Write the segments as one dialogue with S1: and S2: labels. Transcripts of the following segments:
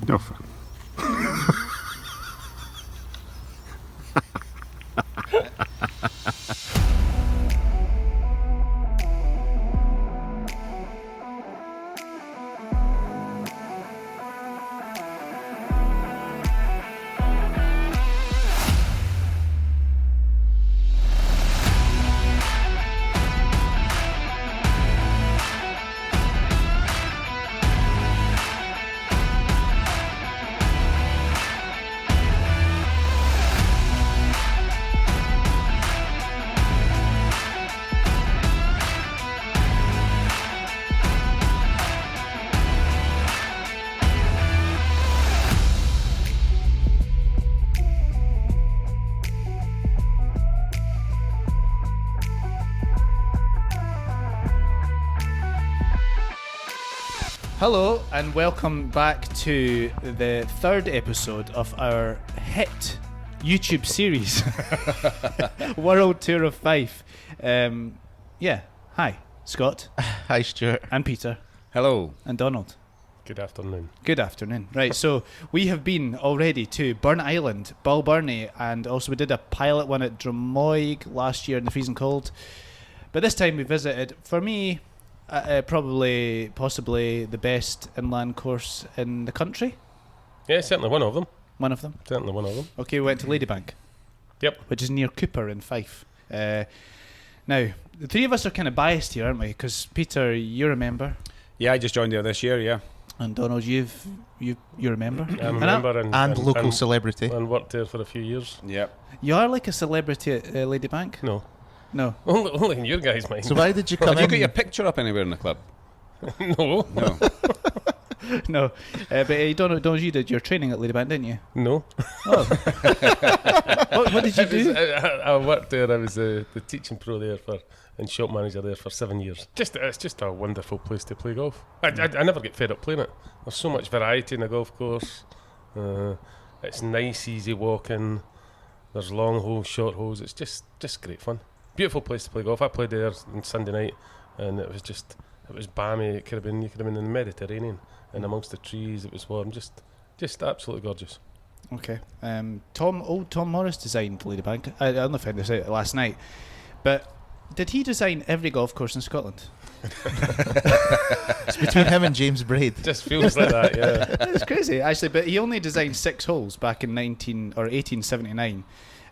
S1: No.
S2: Hello and welcome back to the third episode of our hit YouTube series, World Tour of Fife. Hi, Scott.
S3: Hi, Stuart.
S2: And Peter.
S4: Hello.
S2: And Donald.
S5: Good afternoon.
S2: Good afternoon. Right, so we have been already to Burn Island, Balburney, and also we did a pilot one at Drummoyg last year in the freezing cold. But this time we visited, for me, possibly the best inland course in the country.
S5: Yeah, certainly one of them.
S2: One of them.
S5: Certainly one of them.
S2: Okay, we went to Ladybank.
S5: Yep.
S2: Which is near Cupar in Fife. Now, the three of us are kind of biased here, aren't we? Because Peter, you remember.
S4: Yeah, I just joined there this year, yeah.
S2: And Donald, you remember.
S5: I'm a member
S3: and local celebrity.
S5: And worked there for a few years.
S4: Yep.
S2: You are like a celebrity at Ladybank?
S5: No.
S2: No.
S5: Only in your guys' mind.
S3: So why did you come
S4: Have
S3: in?
S4: you got your picture up anywhere in the club?
S5: No.
S4: No.
S2: No. But Donald, you did your training at Ladybank, didn't you?
S5: No.
S2: Oh. what did you do?
S5: I worked there. I was the teaching pro there and shop manager there for 7 years. It's just a wonderful place to play golf. I never get fed up playing it. There's so much variety in a golf course. It's nice, easy walking. There's long holes, short holes. It's just great fun. Beautiful place to play golf. I played there on Sunday night, and it was balmy. You could have been in the Mediterranean, and amongst the trees, it was warm. Just absolutely gorgeous.
S2: Okay. Tom Morris designed Ladybank. I only found this out last night, but did he design every golf course in Scotland?
S3: It's between him and James Braid.
S5: Just feels like that, yeah.
S2: It's crazy, actually. But he only designed 6 holes back in 1879.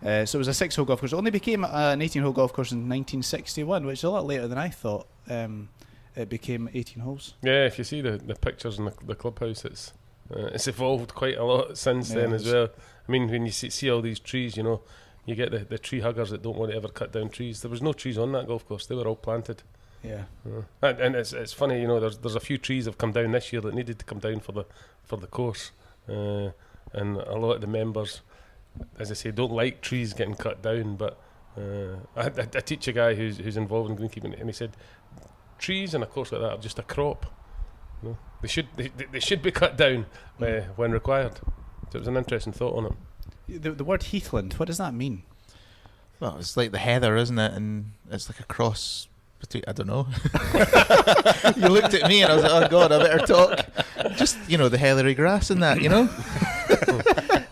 S2: So it was a 6-hole golf course. It only became an 18-hole golf course in 1961, which is a lot later than I thought. It became 18 holes.
S5: Yeah, if you see the pictures in the clubhouse, it's evolved quite a lot since then as well. I mean, when you see all these trees, you know, you get the tree huggers that don't want to ever cut down trees. There was no trees on that golf course; they were all planted.
S2: Yeah.
S5: And it's funny, you know. There's a few trees have come down this year that needed to come down for the course, and a lot of the members, as I say, don't like trees getting cut down. But I teach a guy who's involved in greenkeeping, and he said trees in a course like that are just a crop. You know? They should be cut down when required. So it was an interesting thought on it.
S2: The word heathland, what does that mean?
S3: Well, it's like the heather, isn't it? And it's like a cross between, I don't know. You looked at me and I was like, oh God, I better talk. Just, the heathery grass and that,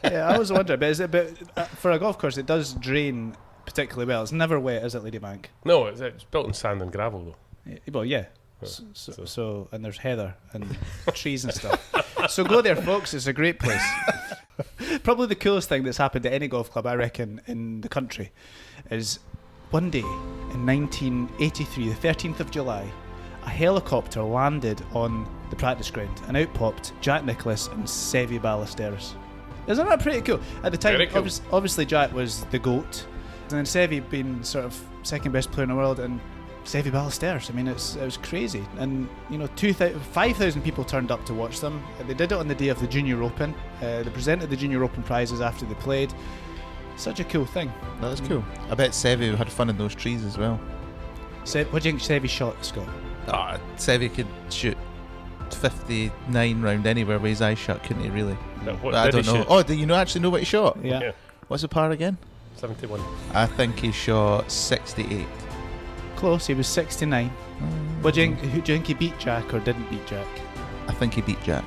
S2: Yeah, I was wondering, but for a golf course, it does drain particularly well. It's never wet, is it, Ladybank?
S5: No, it's built in sand and gravel, though.
S2: Well, yeah. So and there's heather and trees and stuff. So go there, folks. It's a great place. Probably the coolest thing that's happened at any golf club, I reckon, in the country is one day in 1983, the 13th of July, a helicopter landed on the practice ground and out popped Jack Nicklaus and Seve Ballesteros. Isn't that pretty cool? At the time,
S5: cool.
S2: Obviously Jack was the GOAT, and then Seve being sort of second best player in the world, and Seve Ballesteros. I mean, it was crazy, and 5,000 people turned up to watch them. They did it on the day of the Junior Open. They presented the Junior Open prizes after they played. Such a cool thing.
S3: That was cool. I bet Seve had fun in those trees as well.
S2: What do you think Seve shot, Scott?
S3: Seve could shoot 59 round anywhere with his eyes shut, couldn't he? Really? I don't know.
S5: Shoot?
S3: Oh, do you actually know what he shot?
S2: Yeah.
S3: What's the par again?
S5: 71.
S3: I think he shot 68.
S2: Close. He was 69. What do you think? Do you think he beat Jack or didn't beat Jack?
S3: I think he beat Jack.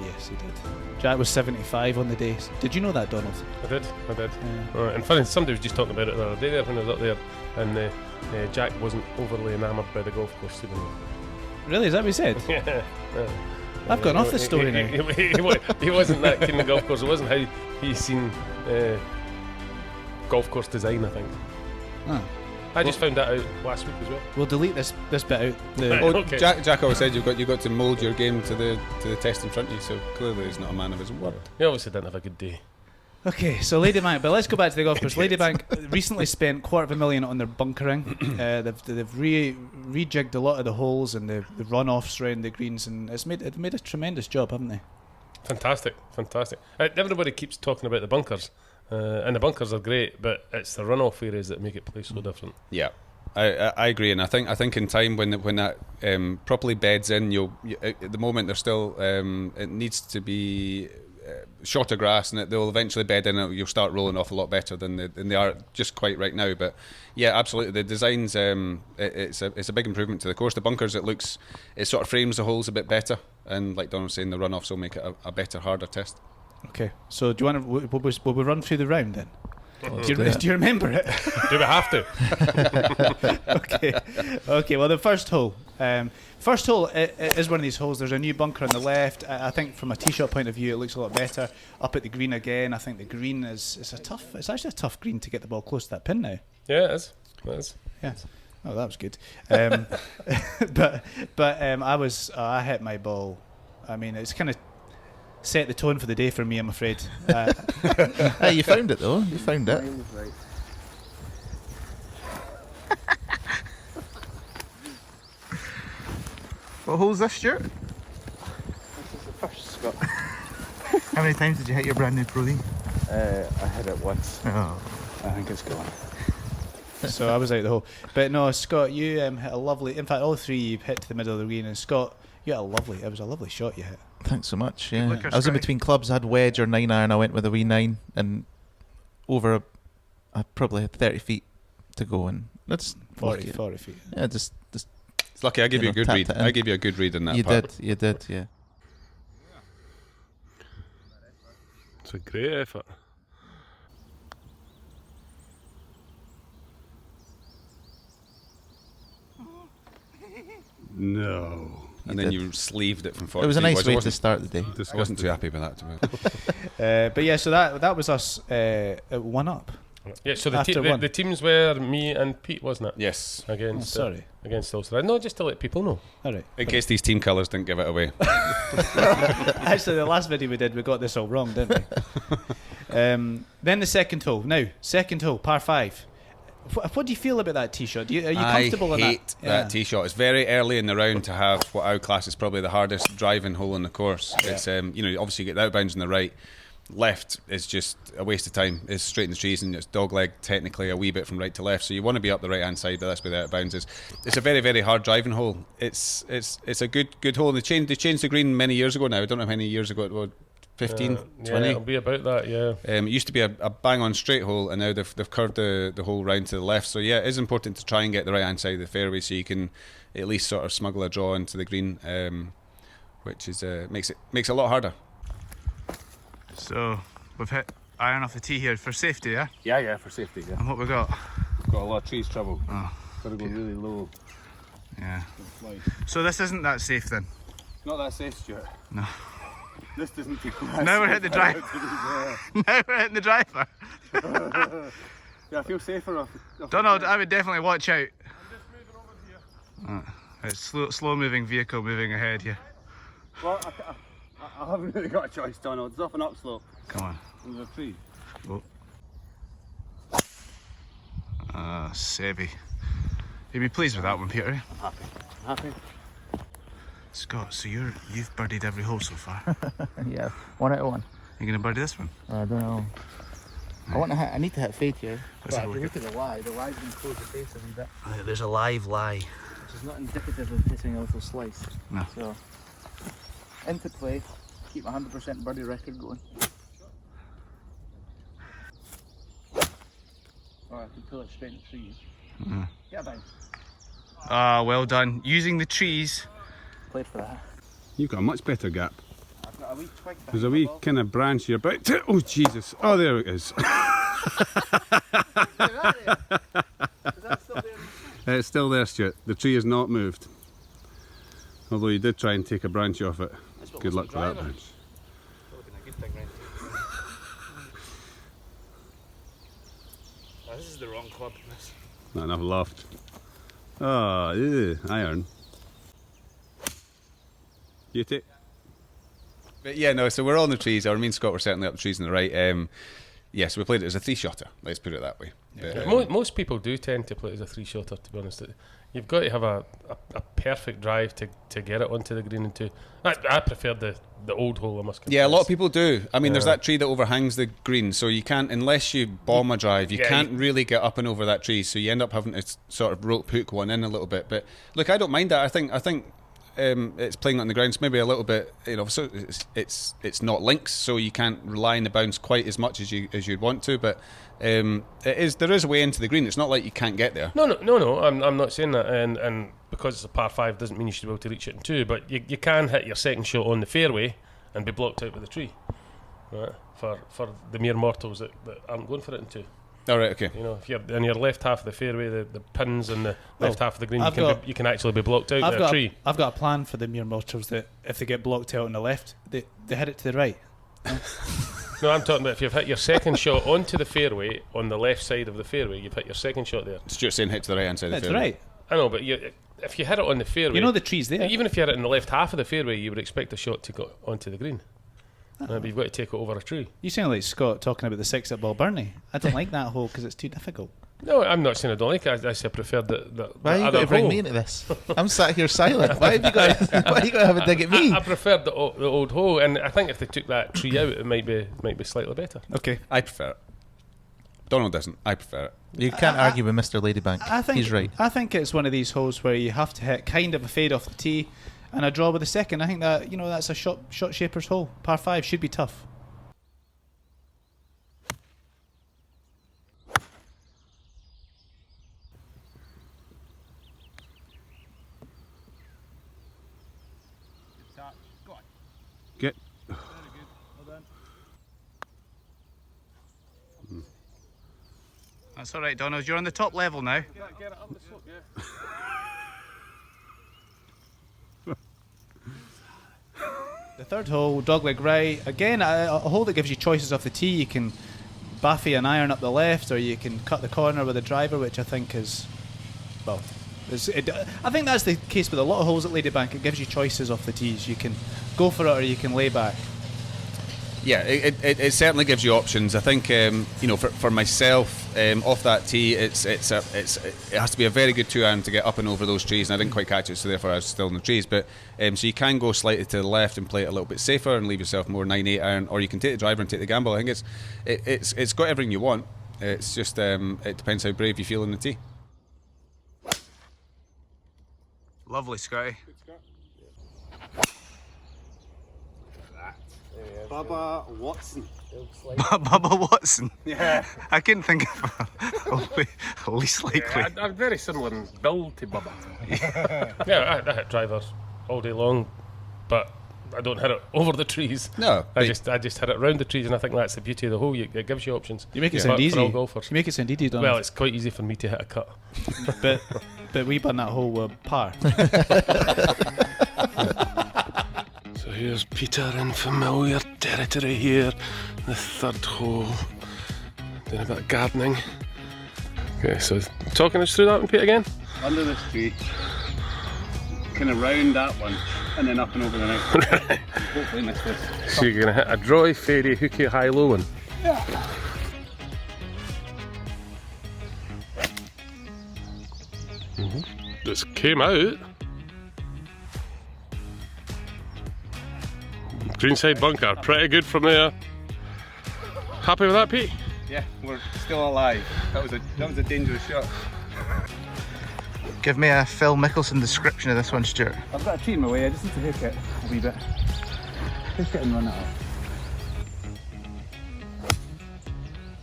S2: Yes, he did. Jack was 75 on the day. Did you know that, Donald?
S5: I did.
S2: Yeah.
S5: And funny, somebody was just talking about it the other day there when I was up there, and Jack wasn't overly enamoured by the golf course even.
S2: Really? Is that what he said?
S5: Yeah.
S2: I've gone off the story now.
S5: He wasn't that keen on the golf course. It wasn't how he's seen golf course design, I think.
S2: Oh.
S5: I just found that out last week as well.
S2: We'll delete this bit out.
S5: Okay.
S4: Jack always said you've got to mould your game to the test in front of you. So clearly he's not a man of his word.
S5: He obviously didn't have a good day.
S2: Okay, so Ladybank, but let's go back to the golf course. Ladybank recently spent $250,000 on their bunkering. They've rejigged a lot of the holes and the runoffs around the greens, and they've made a tremendous job, haven't they?
S5: Fantastic. Everybody keeps talking about the bunkers, and the bunkers are great, but it's the runoff areas that make it play so different.
S4: Yeah, I agree, and I think in time when that properly beds in, at the moment there's still it needs to be shorter grass, and they'll eventually bed in. You'll start rolling off a lot better than they are just quite right now. But yeah, absolutely, the designs it's a big improvement to the course. The bunkers, it sort of frames the holes a bit better, and like Don was saying, the runoffs will make it a better, harder test.
S2: Okay, so do you want to? Will we run through the round then? Do you remember it?
S5: Do we have to?
S2: Okay. Well, the first hole. First hole is one of these holes. There's a new bunker on the left. I think from a tee shot point of view, it looks a lot better. Up at the green again. I think the green it's actually a tough green to get the ball close to that pin now.
S5: Yeah, it is.
S2: Yeah. Oh, that was good. But I hit my ball. I mean, it's kind of set the tone for the day for me, I'm afraid.
S3: Hey, you found it though. You found it. What hole's this, Stuart?
S2: This is the first, Scott.
S3: How many times did you hit your brand new Pro?
S2: I hit it once.
S3: Oh.
S2: I think it's gone. So I was out the hole. But no, Scott, you hit a lovely... In fact, all three you hit to the middle of the green. And Scott, you hit it was a lovely shot you hit.
S3: Thanks so much, yeah.
S2: Look,
S3: I was in between clubs. I had wedge or 9-iron. I went with a wee 9 and over I probably had 30 feet to go, and that's
S2: 40 feet.
S3: Yeah, just
S4: It's lucky I gave you a good read. I gave you a good read in that part.
S3: You did, yeah.
S5: It's a great effort.
S4: No. And then you sleeved it from 40
S3: It was a nice
S4: feet.
S3: way to start the day.
S4: I wasn't too happy with that, to be honest.
S2: But yeah, so that was us at 1-up.
S5: Yeah, so
S2: After one.
S5: the teams were me and Pete, wasn't it?
S4: Yes.
S5: Against
S2: Sorry.
S5: Ulster. No, just to let people know.
S2: All right.
S4: In case these team colours didn't give it away.
S2: Actually, the last video we did, we got this all wrong, didn't we? Then the second hole. Now, second hole, par 5. What do you feel about that tee shot? Are you comfortable in that?
S4: I hate that tee shot. It's very early in the round to have what I would class is probably the hardest driving hole on the course. Yeah. It's obviously you get the outbounds on the right. Left is just a waste of time. It's straight in the trees, and it's dogleg technically a wee bit from right to left. So you want to be up the right hand side, but that's where the outbounds is. It's a very, very hard driving hole. It's a good hole. They changed the green many years ago now. I don't know how many years ago it was. 15, 20.
S5: Yeah, it'll be about that, yeah.
S4: It used to be a bang on straight hole, and now they've curved the hole round to the left. So yeah, it is important to try and get the right hand side of the fairway so you can at least sort of smuggle a draw into the green, which is makes it a lot harder.
S2: So we've hit iron off the tee here for safety, yeah?
S4: Yeah, for safety. Yeah,
S2: And what we got?
S4: got a lot of trees trouble.
S2: Oh,
S4: Got to go really low.
S2: yeah. So this isn't that safe then?
S4: Not that safe, Stuart.
S2: No.
S4: This doesn't take.
S2: Now we're hitting the driver. Now we're hitting the driver.
S4: Yeah, I feel safer off.
S2: Donald, I would definitely watch out. It's slow moving vehicle moving ahead here.
S4: Well, I haven't really got a choice, Donald. It's off an upslope.
S2: Come on.
S4: There's a tree.
S2: Oh. Sebby. You'll be pleased with that one, Peter.
S4: I'm happy.
S2: Scott, so you've birdied every hole so far.
S3: Yeah, 1 out of 1.
S2: You're gonna birdie this one?
S3: I don't know. I need to hit fade here.
S2: Let's have a
S3: If you
S2: look
S3: look at the lie's going to close the face a wee bit.
S2: There's a live lie.
S3: Which is not indicative of hitting a little slice.
S2: No.
S3: So, into play, keep my 100% birdie record going. Or I could pull it straight in the trees. Yeah, bang.
S2: Well done. Using the trees.
S3: Played for that.
S4: You've got a much better gap.
S3: I've
S1: There's a wee kind of branch you're about to. Oh, Jesus. Oh, there it is. It's still there, Stuart. The tree has not moved. Although you did try and take a branch off it. Good luck with that branch.
S2: This is the wrong club.
S1: Not enough loft. Oh, ew, iron. Beauty.
S4: But yeah, no, so we're on the trees. Or me and Scott were certainly up the trees on the right. Yeah, so we played it as a 3-shotter, let's put it that way. But,
S5: Most people do tend to play it as a 3-shotter, to be honest. You've got to have a perfect drive to get it onto the green and two. I prefer the old hole, I must confess.
S4: yeah, a lot of people do. I mean, there's that tree that overhangs the green, so you can't, unless you bomb a drive, you can't really get up and over that tree, so you end up having to sort of rope hook one in a little bit. But look, I don't mind that. I think it's playing on the ground. It's maybe a little bit, so it's not links, so you can't rely on the bounce quite as much as you'd want to. But there is a way into the green. It's not like you can't get there.
S5: No. I'm not saying that, and because it's a par 5 doesn't mean you should be able to reach it in 2. But you can hit your second shot on the fairway and be blocked out with the tree, right? For the mere mortals that aren't going for it in 2.
S4: All right, okay.
S5: If you're in your left half of the fairway, the pins and the left half of the green, you can actually be blocked out with a tree.
S2: I've got a plan for the mere mortals that if they get blocked out on the left, they hit it to the right.
S5: No, I'm talking about if you've hit your second shot onto the fairway on the left side of the fairway, you've hit your second shot there.
S4: Stuart's saying hit to the right hand side of the
S2: fairway.
S4: fairway.
S2: Right.
S5: I know, but if you hit it on the fairway,
S2: the tree's there.
S5: Even if you hit it in the left half of the fairway, you would expect the shot to go onto the green. But you've got to take it over a tree.
S2: You sound like Scott talking about the 6 at Balburney. I don't like that hole because it's too difficult.
S5: No, I'm not saying I don't like it. I say I prefer the
S3: Why are you
S5: other
S3: going to bring
S5: hole.
S3: me into this? I'm sat here silent. Why are you going to have a dig at me?
S5: I prefer the old hole, and I think if they took that tree out, it might be slightly better.
S2: Okay.
S4: I prefer it. Donald doesn't. I prefer it.
S3: You can't argue with Mr. Ladybank. He's right.
S2: I think it's one of these holes where you have to hit kind of a fade off the tee and a draw with the second. I think that that's a shot shaper's hole. Par 5 should be tough.
S1: Get.
S2: Very good. Well done. That's all right, Donald. You're on the top level now.
S5: Get it up the slope, yeah.
S2: The third hole, dogleg right. Again, a hole that gives you choices off the tee. You can baffy an iron up the left, or you can cut the corner with a driver, which I think is, well, I think that's the case with a lot of holes at Ladybank. It gives you choices off the tees. You can go for it, or you can lay back.
S4: Yeah, it certainly gives you options. I think for myself off that tee, it has to be a very good 2-iron to get up and over those trees, and I didn't quite catch it, so therefore I was still in the trees. But so you can go slightly to the left and play it a little bit safer and leave yourself more 9-8 iron, or you can take the driver and take the gamble. I think it's got everything you want. It's just it depends how brave you feel in the tee.
S2: Lovely, Scotty.
S1: Bubba Watson.
S2: Bubba Watson.
S1: Yeah.
S2: I couldn't think of a least likely.
S5: Yeah, I'm very similar in build to Bubba. Yeah, I hit drivers all day long, but I don't hit it over the trees.
S4: No,
S5: I just hit it around the trees, and I think that's the beauty of the hole. It gives you options.
S2: You make it sound easy.
S5: For all golfers.
S2: You make it sound easy, Donald.
S5: Well, it's quite easy for me to hit a cut.
S2: but we bun that hole with par.
S5: So here's Peter in familiar territory here, the third hole, doing a bit of gardening. Okay, so talking us through that one, Pete, again?
S1: Under this tree. Kind of round that one, and then up and over the next one. Hopefully miss this.
S5: So you're going to hit a drawy, fairy, hooky, high-low one?
S1: Yeah.
S5: This came out. Greenside bunker, pretty good from there. Happy with that, Pete?
S1: Yeah, we're still alive. That was a dangerous shot.
S3: Give me a Phil Mickelson description of this one, Stuart.
S1: I've got a tree in my way, I just need to hook it a wee bit. Hook it and run it up.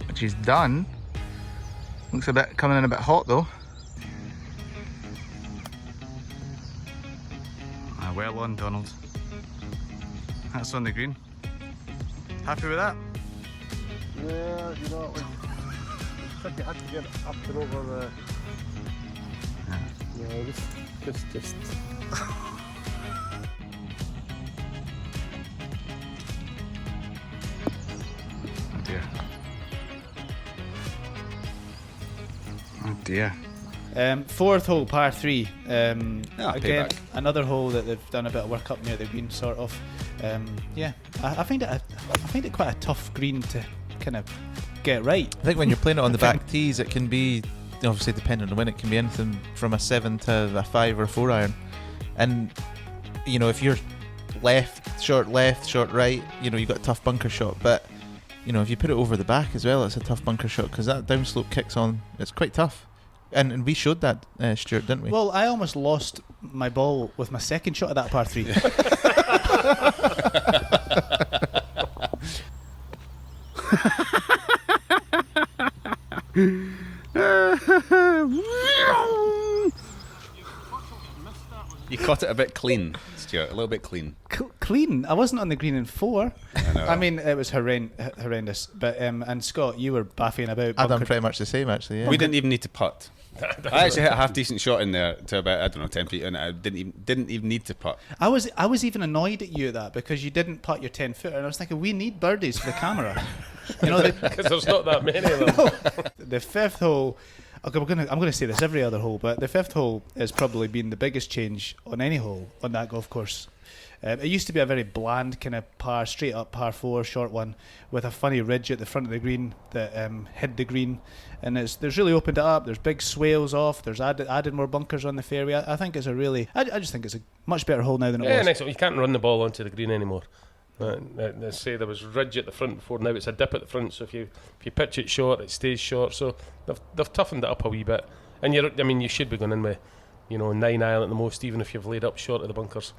S3: Which he's done. Looks a bit coming in a bit hot though.
S2: Well on, Donald. That's on the green. Happy with that?
S5: Yeah, you know, it was tricky. I had to get it up and over the. No, just.
S2: Oh dear. Oh dear. Fourth hole, par 3. Again,
S4: payback.
S2: another hole that they've done a bit of work up near the green, sort of. Yeah, I find it quite a tough green to kind of get right.
S3: I think when you're playing it on the back tees, it can be, obviously depending on the wind, it can be anything from a 7 to a 5 or a 4 iron. And you know, if you're left, short right, you know, you've got a tough bunker shot. But you know, if you put it over the back as well, it's a tough bunker shot because that downslope kicks on. It's quite tough. And we showed that, Stuart, didn't we?
S2: Well, I almost lost my ball with my second shot of that par 3.
S4: You caught it a bit clean, Stuart. A little bit clean.
S2: Clean. I wasn't on the green in 4.
S4: I know.
S2: I mean, it was horrendous. But and Scott, you were baffing about.
S3: I've done pretty much the same, actually. Yeah.
S4: We didn't even need to putt. I actually hit a half decent shot in there to about, I don't know, 10 feet, and I didn't even need to putt.
S2: I was even annoyed at you at that because you didn't putt your 10 footer, and I was thinking we need birdies for the camera. You know,
S5: Because there's not that many of them.
S2: the fifth hole. Okay, I'm gonna say this every other hole, but the fifth hole has probably been the biggest change on any hole on that golf course. It used to be a very bland kind of par, straight up par 4 short one with a funny ridge at the front of the green that hid the green, and there's really opened it up. There's big swales off. There's added more bunkers on the fairway. I think it's a really, I just think it's a much better hole now than it was.
S5: Nice. You can't run the ball onto the green anymore. They say there was ridge at the front before. Now it's a dip at the front. So if you pitch it short, it stays short. So they've toughened it up a wee bit. And you should be going in with, 9 iron at the most, even if you've laid up short of the bunkers,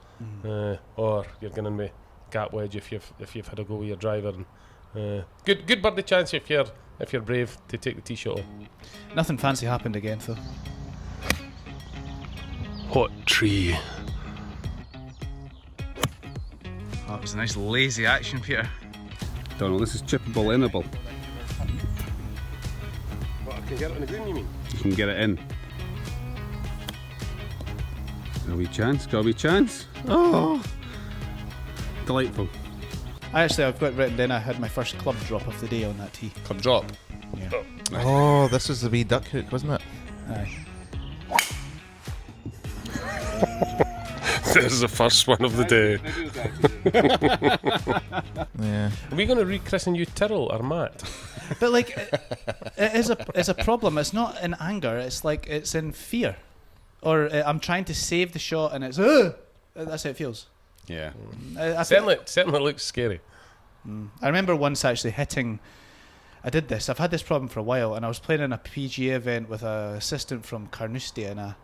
S5: or you're going in with gap wedge if you've had a go with your driver. And, good birdie chance if you're brave to take the tee shot on.
S2: Nothing fancy happened again though.
S5: Hot tree.
S2: Oh, it was a nice lazy action, Peter.
S1: Donald, this is chippable, innable.
S5: What, I can get it on the green, you mean?
S1: You can get it in. Got a wee chance. Oh, delightful.
S2: I've got it written down. I had my first club drop of the day on that tee.
S4: Club drop.
S2: Yeah.
S3: Oh, this was the wee duck hook, wasn't it?
S2: Aye.
S5: This is the first one of the day.
S3: Yeah.
S5: Are we going to rechristen you Tyrrell or Matt?
S2: But like, it's a problem. It's not in anger. It's like it's in fear, or I'm trying to save the shot, and it's that's how it feels.
S4: Yeah.
S5: Certainly looks scary.
S2: I remember once actually hitting. I did this. I've had this problem for a while, and I was playing in a PGA event with an assistant from Carnoustie, and I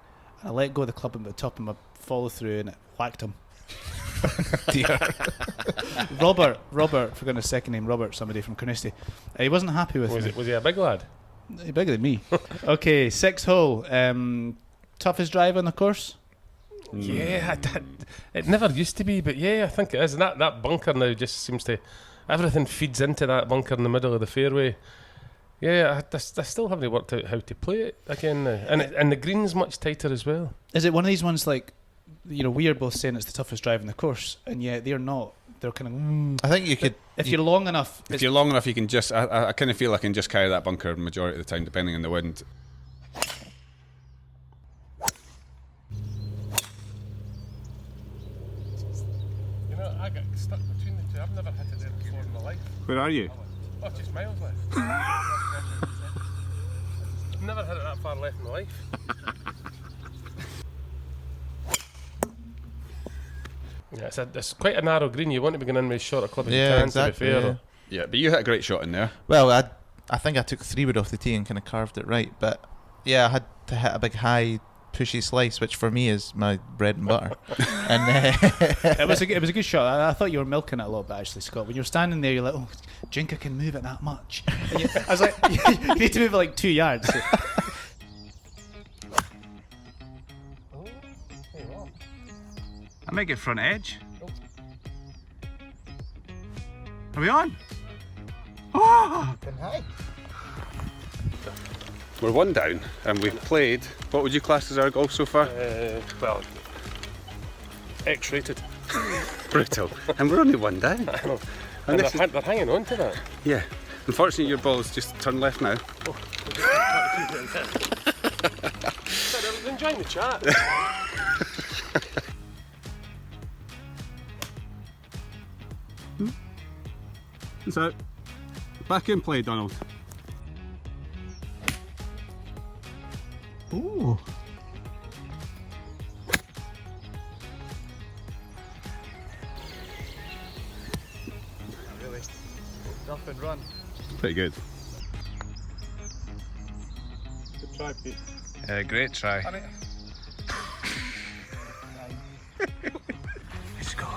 S2: let go of the club at the top of my follow through, and it whacked him.
S3: Dear.
S2: Robert, forgot his second name, Robert, somebody from Carnoustie. He wasn't happy with me.
S5: Was he a big lad?
S2: He's bigger than me. Okay, 6th hole. Toughest drive on the course?
S5: Yeah, it never used to be, but yeah, I think it is. And that bunker now just seems to, everything feeds into that bunker in the middle of the fairway. Yeah, I still haven't worked out how to play it again now. And the green's much tighter as well.
S2: Is it one of these ones like, we are both saying it's the toughest drive in the course, and yet they're not. They're kind of.
S3: I think you could.
S2: If you're long enough.
S4: If you're long enough, you can just. I kind of feel I can just carry that bunker the majority of the time, depending on the wind.
S5: I got stuck between the two. I've never hit it there before in my life.
S1: Where are you?
S5: Oh, just miles left. I've never hit it that far left in my life. Yeah, it's quite a narrow green. You want to be going in with as short a club as you can,
S3: exactly,
S5: to be fair.
S3: yeah.
S4: Yeah, but you hit a great shot in there.
S3: Well, I think I took 3 wood off the tee and kind of carved it right, but yeah, I had to hit a big high pushy slice, which for me is my bread and butter. And
S2: it was a good shot. I thought you were milking it a little bit actually, Scott. When you're standing there, you're like, oh, Jinka can move it that much. I was like, you need to move it like 2 yards. I might get front edge.
S1: Are we on? Oh! We're one down, and we've played. What would you class as our golf so far?
S5: Well, X-rated.
S1: Brutal. And we're only one down.
S5: I know.
S1: And
S5: And
S1: this
S5: they're hanging on to that.
S1: Yeah. Unfortunately, your ball's just turned left now.
S5: I was enjoying the chat.
S1: It's out. Back in play, Donald.
S2: Ooh. Really? Rough and run.
S1: Pretty good.
S2: Good try, Pete.
S1: Great try.
S2: Let's go.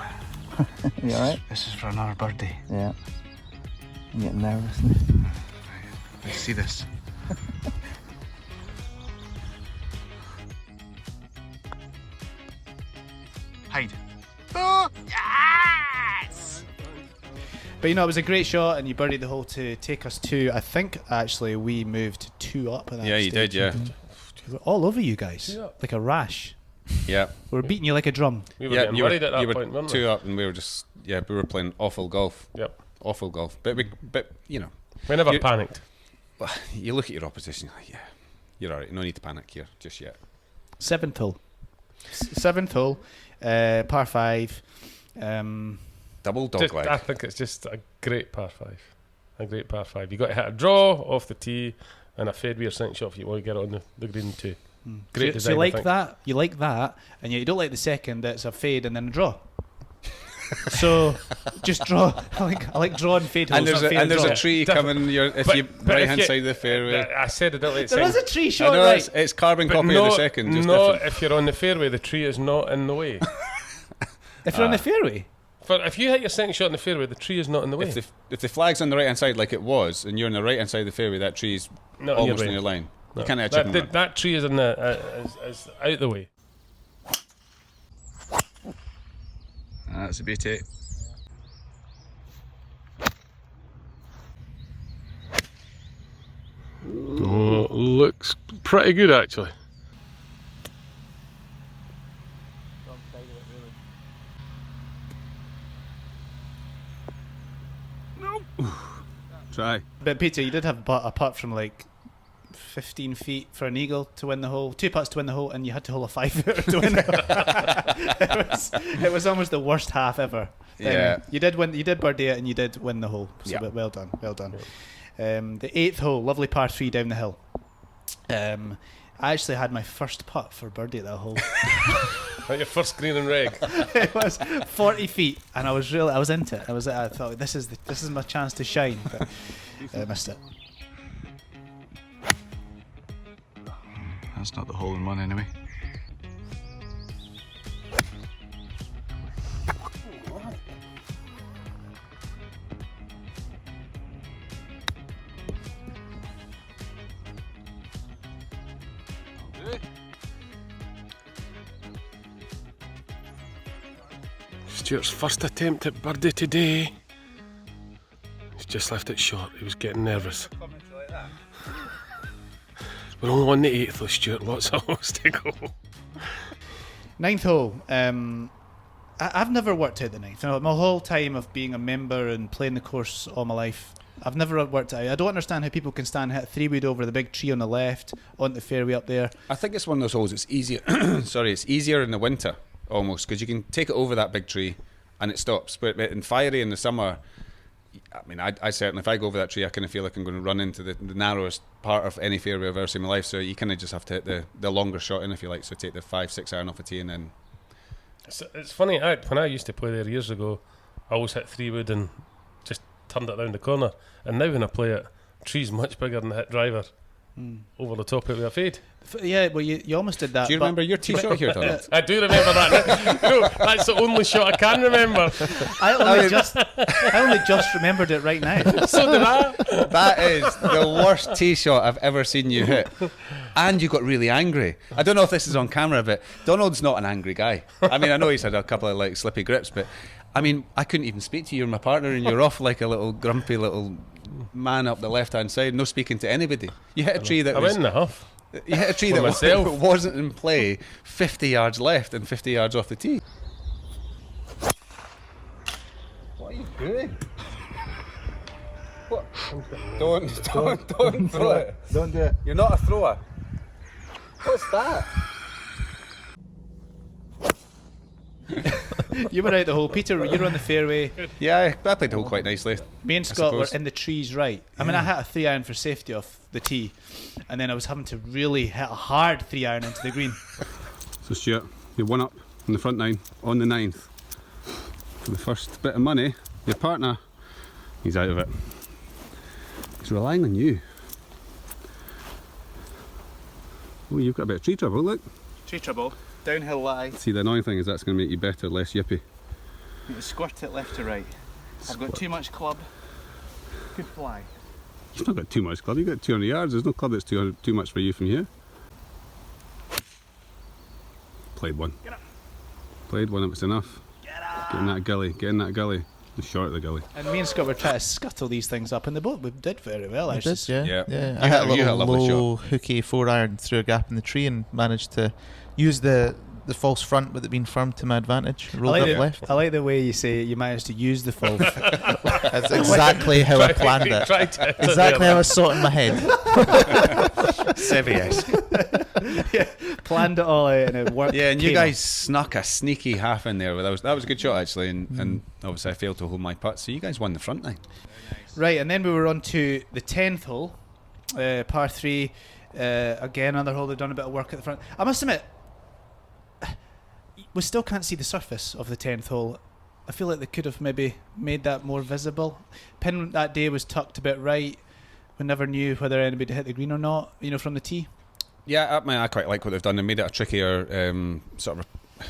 S6: You alright?
S2: This is for another birdie.
S6: Yeah. I'm getting nervous.
S2: Let's see this. Hide. Oh, yes! But you know, it was a great shot, and you birdied the hole to take us to, I think, actually, we moved 2 up at that
S4: Yeah, you
S2: stage.
S4: did, yeah.
S2: We were all over you guys,
S5: Yeah.
S2: like a rash.
S4: Yeah.
S2: We were beating you like a drum.
S5: We were
S4: Yeah,
S5: getting
S4: you were,
S5: worried at
S4: you
S5: that
S4: were
S5: point, weren't we?
S4: 2 up, and we were just, we were playing awful golf.
S5: Yep.
S4: Awful golf. But you know,
S5: We never
S4: You-
S5: panicked.
S4: you look at your opposition, you're like, yeah, you're alright, no need to panic here just yet.
S2: 7th hole. 7th hole, par 5.
S4: Double dog
S5: Just,
S4: leg.
S5: I think it's just a great par 5. A great par 5. You got to hit a draw off the tee and a fairway or sink shot if you want to get it on the green too. Great
S2: So
S5: design,
S2: you
S5: I
S2: like
S5: think.
S2: that? You like that, and yet you don't like the second that's a fade and then a draw. So just draw. I like draw and fade holes.
S4: And there's
S2: not
S4: a,
S2: fade
S4: and there's
S2: draw.
S4: a tree
S5: Different.
S4: coming if
S5: But-
S4: you
S5: but
S4: right
S5: if
S4: hand
S5: you-
S4: side of the fairway.
S5: I said I don't like
S2: There
S5: sink.
S2: is a tree
S4: I
S2: shot,
S4: know
S2: right?
S4: it's carbon
S5: But
S4: copy of the second, just
S5: no,
S4: different.
S5: if you're on the fairway, the tree is not in the way.
S2: If you're on the fairway.
S5: If you hit your second shot in the fairway, the tree is not in the way.
S4: If the flag's on the right hand side like it was, and you're on the right hand side of the fairway, that tree's
S5: Not
S4: almost
S5: in
S4: in
S5: your
S4: your
S5: way.
S4: line.
S5: No.
S4: You can't hit a chicken run.
S5: that tree is in the is out the way.
S1: That's a beauty.
S5: Oh, looks pretty good actually.
S1: Try.
S2: But Peter, you did have a putt from like 15 feet for an eagle to win the hole. 2 putts to win the hole, and you had to hole a 5-footer to win the hole. it was almost the worst half ever.
S4: Yeah.
S2: You did win. You did birdie it, and you did win the hole. So
S4: Yeah.
S2: well done. Well done. The 8th hole, lovely par 3 down the hill. I actually had my first putt for birdie at that hole.
S5: Like your first green and reg.
S2: It was 40 feet, and I was into it. I thought this is my chance to shine, but I missed it.
S1: That's not the hole in one anyway.
S5: Stuart's first attempt at birdie today. He's just left it short. He was getting nervous. We're only on the 8th though, Stuart. Lots of holes to go.
S2: 9th hole. I've never worked out the 9th. You know, my whole time of being a member and playing the course all my life, I've never worked it out. I don't understand how people can stand hit 3-wood over the big tree on the left, onto the fairway up there.
S4: I think it's one of those holes. It's easier. Sorry, it's easier in the winter almost because you can take it over that big tree and it stops. But in fiery in the summer, I mean, I certainly, if I go over that tree, I kind of feel like I'm going to run into the narrowest part of any fairway I've ever seen in my life. So you kind of just have to hit the longer shot in, if you like. So take the 5-6 iron off a tee and then.
S5: It's funny. When I used to play there years ago, I always hit 3-wood and just turned it round the corner. And now when I play it, tree's much bigger than the hit driver. Over the top of it with a fade.
S2: Yeah, well, you almost did that.
S4: Do you
S2: but-
S4: remember your tee shot here, Donald?
S5: I do remember that. No, that's the only shot I can remember.
S2: I only just remembered it right now.
S5: So did I.
S4: That is the worst tee shot I've ever seen you hit. And you got really angry. I don't know if this is on camera, but Donald's not an angry guy. I mean, I know he's had a couple of like slippy grips, but I mean, I couldn't even speak to you. You're my partner, and you're off like a little grumpy little man up the left-hand side, no speaking to anybody. You hit a tree that
S5: I went in the huff.
S4: You hit a tree
S5: For
S4: that
S5: myself.
S4: wasn't in play, 50 yards left and 50 yards off the tee. What are you doing? What? Don't throw it.
S6: Don't do it.
S4: You're not a thrower. What's that?
S2: You were out the hole, Peter. You were on the fairway.
S4: Yeah, I played the hole quite nicely.
S2: Me and Scott were
S4: suppose.
S2: in the trees right. I mean, I hit a 3-iron for safety off the tee, and then I was having to really hit a hard 3-iron into the green.
S1: So Stuart, you're 1 up on the front 9 on the 9th. For the first bit of money, your partner, he's out of it. He's relying on you. Oh, you've got a bit of tree trouble, look.
S2: Tree trouble, downhill lie.
S1: See, the annoying thing is that's going to make you better, less yippy.
S2: You squirt it left to right. I've got too much club. Good fly.
S1: You've not got too much club, you've got 200 yards. There's no club that's too much for you from here. Played one.
S2: Get up.
S1: Played one, it was enough. Get in that gully, get in that gully. The short of the gully.
S2: And me and Scott were trying to scuttle these things up, and the boat we did very well.
S3: I
S2: Actually.
S3: did, yeah.
S4: Yeah.
S3: I had a
S4: You had a
S3: little
S4: lovely
S3: low hooky 4-iron through a gap in the tree and managed to use the false front with it being firm to my advantage. Rolled up left.
S2: I like the way you say you managed to use the false.
S3: That's exactly how I planned it. Exactly how I saw it in my head.
S2: Yeah, planned it all out and it worked.
S4: Yeah, and you
S2: came
S4: guys snuck a sneaky half in there. That was a good shot actually, and obviously I failed to hold my putt, so you guys won the front 9.
S2: Right, and then we were on to the 10th hole, par 3. Again, another hole. They've done a bit of work at the front. I must admit, we still can't see the surface of the 10th hole. I feel like they could have maybe made that more visible. Pin that day was tucked a bit right. We never knew whether anybody hit the green or not, from the tee.
S4: Yeah, I quite like what they've done. They made it a trickier sort of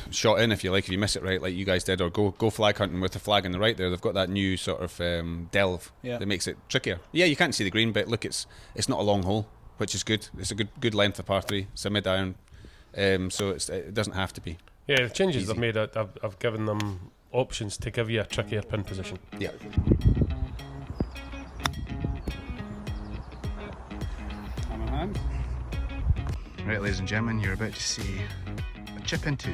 S4: shot in, if you like, if you miss it right, like you guys did, or go flag hunting with the flag on the right there. They've got that new sort of delve that makes it trickier. Yeah, you can't see the green, but look, it's not a long hole, which is good. It's a good length of par 3. It's a mid-iron, so it doesn't have to be.
S5: Yeah, the changes
S4: Easy.
S5: they've made, I've given them options to give you a trickier pin position.
S4: Yeah.
S2: Right, ladies and gentlemen, you're about to see a chip in 2.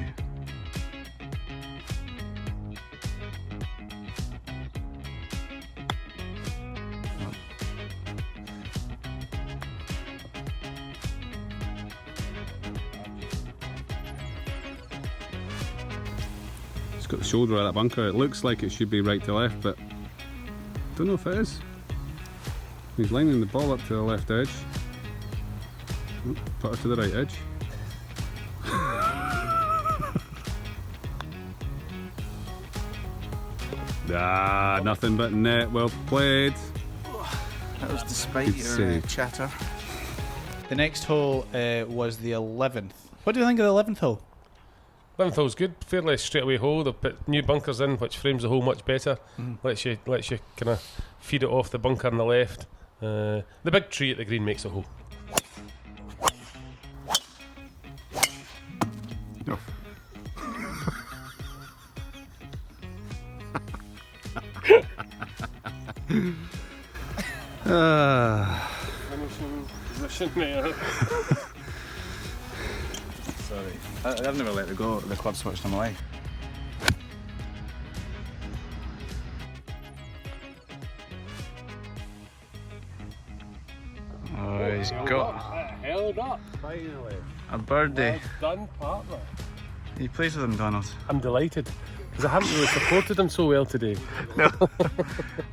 S1: It's got the shoulder of that bunker. It looks like it should be right to left, but don't know if it is. He's lining the ball up to the left edge. Put her to the right edge. Nothing but net. Well played.
S6: That was despite
S1: Good
S6: your
S1: save.
S6: chatter.
S2: The next hole was the 11th. What do you think of the 11th hole?
S5: 11th hole's good, fairly straightaway hole. They've put new bunkers in, which frames the hole much better. Lets you kind of feed it off the bunker on the left. The big tree at the green makes a hole. Finishing position there.
S2: Sorry. I've never let it go. The club switched them away. Oh, he's got
S5: Held up, finally.
S2: a birdie.
S5: Well done, partner.
S2: He plays with him, Donald.
S5: I'm delighted, because I haven't really supported him so well today.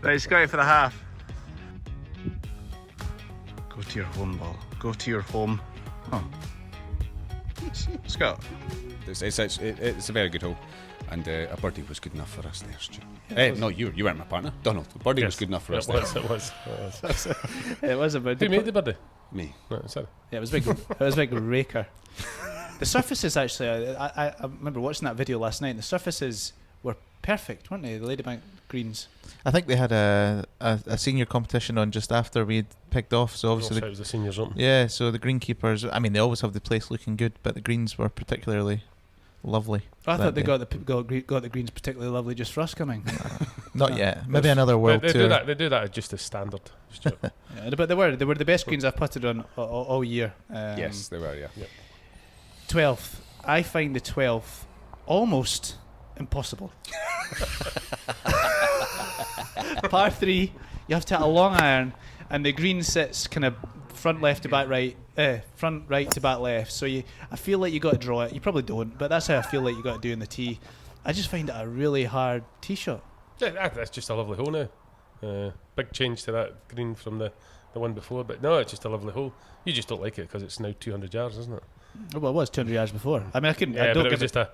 S2: Right, Scotty for the half. Go to your home, ball. Go to your home. Oh. Scott.
S4: It's a very good hole, and a birdie was good enough for us there, Stu. No, you weren't my partner, Donald. The birdie was good enough for us there.
S5: It was.
S2: It was a birdie.
S5: Who made the birdie?
S4: Me.
S5: No, sorry.
S2: Yeah, it was big. It was a big raker. The surfaces actually, I remember watching that video last night. And the surfaces were perfect, weren't they? The Ladybank greens.
S3: I think they had a senior competition on just after we'd picked off, so obviously
S5: Also, it was the seniors open.
S3: yeah, so the greenkeepers, I mean, they always have the place looking good, but the greens were particularly lovely.
S2: I
S3: that
S2: thought they
S3: day.
S2: got the greens particularly lovely just for us coming.
S3: Not yet. Maybe another world
S5: They
S3: tour.
S5: do that just as standard. Stuart.
S2: Yeah, but they were the best greens I've putted on all year.
S4: Yes, they were. Yeah.
S2: 12th. I find the 12th almost impossible. Par 3, you have to hit a long iron, and the green sits kind of front left to back right, front right to back left. So I feel like you got to draw it. You probably don't, but that's how I feel like you got to do in the tee. I just find it a really hard tee shot.
S5: Yeah, that's just a lovely hole now. Big change to that green from the one before, but no, it's just a lovely hole. You just don't like it because it's now 200 yards, isn't it?
S2: Oh, well, it was 200 yards before. I mean, I couldn't.
S5: Yeah,
S2: I don't
S5: but it was
S2: give
S5: just a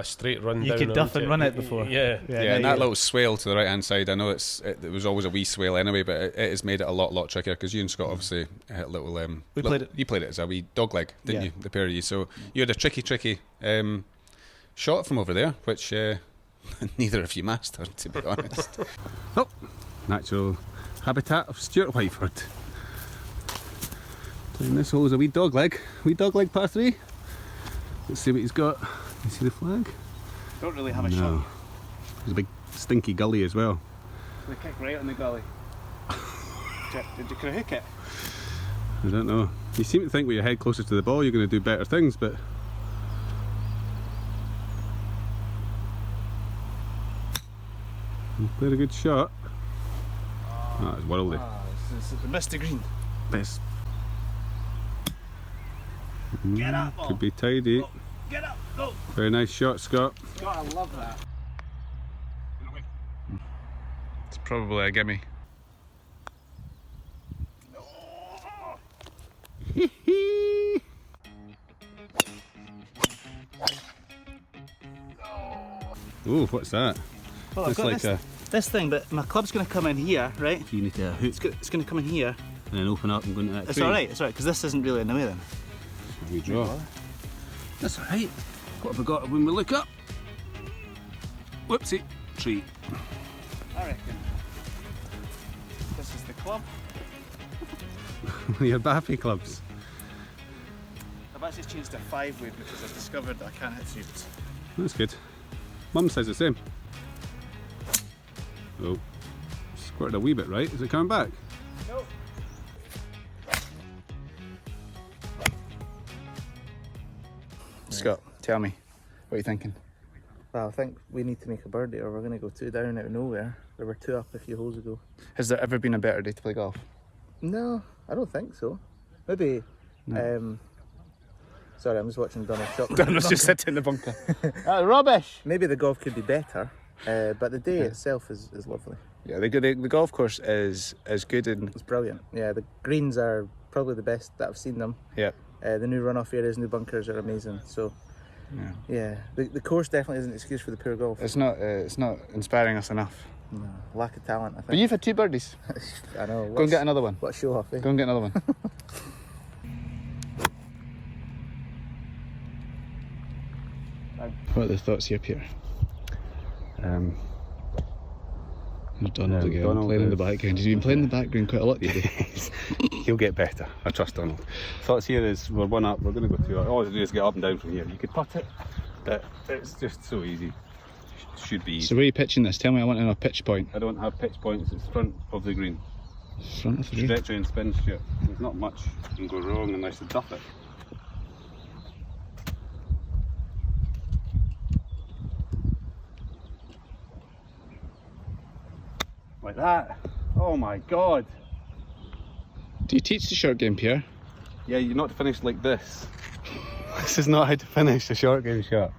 S5: straight run
S2: You
S5: down.
S2: could duff
S5: around
S2: and run it before.
S5: Yeah.
S4: And that little swale to the right hand side, I know it was always a wee swale anyway, but it has made it a lot trickier because you and Scott obviously hit a little. You played it as a wee dog leg, didn't you? The pair of you. So you had a tricky shot from over there, which neither of you mastered, to be honest. Oh, natural habitat of Stuart Whiteford. Playing this hole is a wee dog leg par 3. Let's see what he's got. You see the flag?
S2: Don't really have a shot.
S1: There's a big stinky gully as well.
S2: They kick right on the gully. Did you hook it?
S1: I don't know. You seem to think with your head closer to the ball you're going to do better things, but you played a good shot. That was worldly.
S2: It's the misty green.
S1: Best.
S2: Get up, ball.
S1: Could be tidy.
S2: Go. Get up, go.
S1: Very nice shot, Scott.
S2: God, I love that.
S4: It's probably a gimme.
S1: Ooh, what's that?
S2: Well, I've
S1: It's
S2: got
S1: like
S2: this thing, but my club's going to come in here, right?
S1: you need to hook
S2: It's going to come in here.
S1: and then open up and go into that
S2: It's
S1: tree.
S2: alright, because this isn't really in the way then.
S1: We draw. That's alright. What have we got when we look up? Whoopsie. Tree.
S2: I reckon this is the club.
S1: Your Baffy clubs.
S2: I've actually changed to 5 wood because I've discovered that I can't hit 3 woods.
S1: That's good. Mum says the same. Oh. Squirted a wee bit, right? Is it coming back?
S2: Nope. Scott, tell me, what are you thinking?
S6: Well, I think we need to make a birdie or we're going to go 2 down out of nowhere. There were 2 up a few holes ago.
S2: Has there ever been a better day to play golf?
S6: No, I don't think so. Maybe. Sorry, I'm just watching Donald shot.
S2: Donald's just sitting in the bunker.
S6: Rubbish! Maybe the golf could be better, but the day itself is lovely.
S2: Yeah, the golf course is good and
S6: It's brilliant. Yeah, the greens are probably the best that I've seen them.
S2: yeah.
S6: The new runoff areas, new bunkers are amazing. So, yeah, the course definitely is an excuse for the poor golf.
S2: It's not inspiring us enough.
S6: No, lack of talent, I
S2: But
S6: think.
S2: you've had 2 birdies.
S6: I know.
S2: Go and get another one.
S6: What show off, eh?
S2: Go and get another one. What are the thoughts here, Peter? There's Donald again,
S1: Donald
S2: playing in the
S1: is-
S2: background. He's been playing in the background quite a lot today.
S1: He'll get better. I trust Donald. Thoughts here is we're 1 up, we're going to go 2 up. All you do is get up and down from here. You could putt it, but it's just so easy. Should be easy.
S2: So where are you pitching this? Tell me, I want to know a pitch point.
S1: I don't have pitch points, it's front of the green.
S2: Front of the green.
S1: Stretch and spin straight. There's not much can go wrong unless you duff it. Like that. Oh my god.
S2: Do you teach the short game, Pierre?
S1: Yeah, you're not to finish like this. This is not how to finish a short game shot.